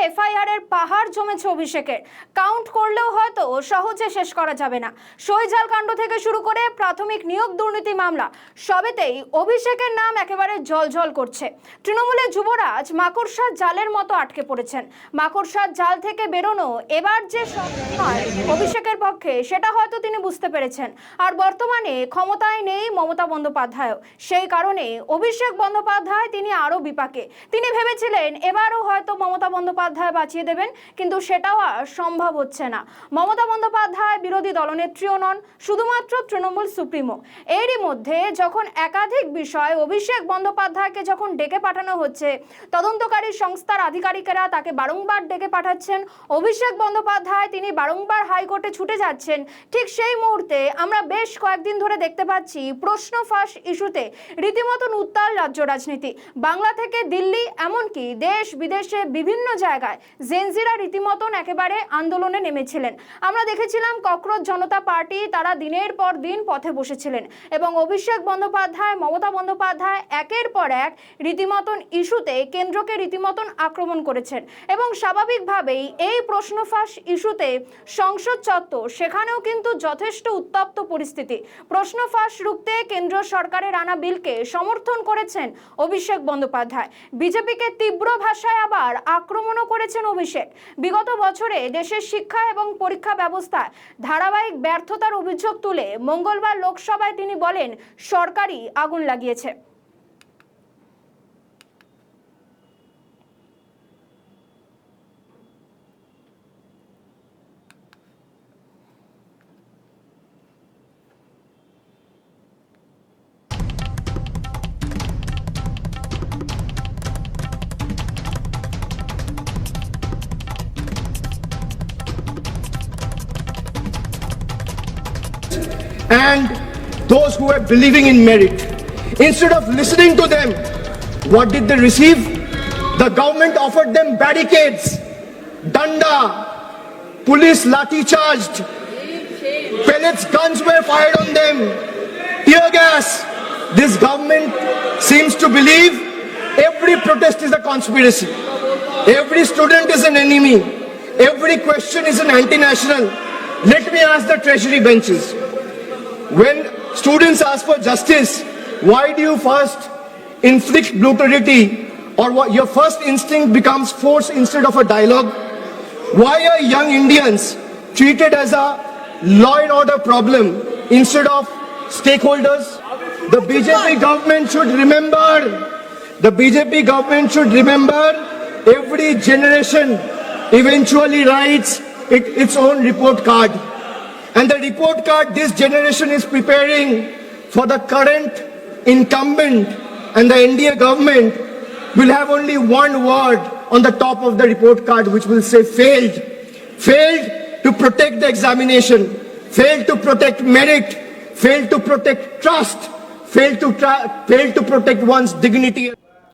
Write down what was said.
FIR এর পাহাড় জমেছে অভিষেকের। কাউন্ট করলেও হয়তো সহজে শেষ করা যাবে না। সইজাল কাণ্ড থেকে শুরু করে প্রাথমিক নিয়োগ দুর্নীতি মামলা সবেতেই অভিষেকের নাম একেবারে জলজল করছে। তৃণমূলের যুবরাজ মাকড়সার জালের মতো আটকে পড়েছেন। মাকড়সার জাল থেকে বেরোনো এবার যে সময় অভিষেকের পক্ষে সেটা হয়তো তিনি বুঝতে পেরেছেন। আর বর্তমানে ক্ষমতায় নেই মমতা বন্দ্যোপাধ্যায়, সেই কারণে অভিষেক বন্দ্যোপাধ্যায় তিনি আরো বিপাকে। তিনি ভেবেছিলেন এবারও হয়তো মমতা বন্দ্যোপাধ্যায় বাঁচিয়ে দেবেন, কিন্তু সেটাও আর সম্ভব হচ্ছে না। মমতা বন্দ্যোপাধ্যায় বিরোধী দলনেত্রীও নন, শুধুমাত্র তৃণমূল সুপ্রিমো। এরই মধ্যে যখন একাধিক বিষয় অভিষেক বন্দ্যোপাধ্যায়কে যখন ডেকে পাঠানো হচ্ছে, তদন্তকারী সংস্থার আধিকারিকেরা তাকে বারংবার ডেকে পাঠাচ্ছেন, অভিষেক বন্দ্যোপাধ্যায় তিনি বারংবার হাইকোর্টে ছুটে যাচ্ছেন, ঠিক সেই মুহূর্তে আমরা বেশ কয়েকদিন ধরে দেখতে পাচ্ছি প্রশ্ন ফাঁস ইস্যুতে রীতিমতন উত্তাল রাজ্য রাজনীতি। বাংলা থেকে দিল্লি, এমনকি দেশ বিদেশে বিভিন্ন জায়গায় জেনজিরা রীতিমতন একেবারে আন্দোলনে নেমেছিলেন। আমরা দেখেছিলাম ককরোচ জনতা পার্টি, তারা দিনের পর দিন পথে বসেছিলেন এবং অভিষেক বন্দ্যোপাধ্যায়, মমতা বন্দ্যোপাধ্যায় একের পর এক রীতিমতন ইস্যুতে কেন্দ্রকে রীতিমতন আক্রমণ করেছেন। এবং স্বাভাবিকভাবেই এই প্রশ্ন ফাঁস ইস্যুতে সংসদ চত্বর, সেখানেও কিন্তু যথেষ্ট উত্তপ্ত পরিস্থিতি। প্রশ্ন ফাঁস রুখতে কেন্দ্র সরকারের আনা বিলকে সমর্থন করেছেন অভিষেক বন্দ্যোপাধ্যায়। বিজেপিকে তীব্র ভাষায় আবার আক্রমণও করেছেন অভিষেক। বিগত বছরে দেশের শিক্ষা এবং পরীক্ষা ব্যবস্থায় ধারাবাহিক ব্যর্থতার অভিযোগ তুলে মঙ্গলবার লোকসভায় তিনি বলেন সরকারই আগুন লাগিয়েছে। And those who were believing in merit, instead of listening to them, what did they receive? The government offered them barricades, danda, police lathi charged, pellets, guns were fired on them, tear gas. This government seems to believe every protest is a conspiracy, every student is an enemy, every question is an anti-national. Let me ask the treasury benches, when students ask for justice, why do you first inflict brutality, or what your first instinct becomes force instead of a dialogue? Why are young Indians treated as a law and order problem instead of stakeholders? The BJP government should remember, every generation eventually writes its own report card. And the report card this generation is preparing for the current incumbent and the NDA government will have only one word on the top of the report card, which will say failed. Failed to protect the examination, failed to protect merit, failed to protect trust, failed to protect one's dignity.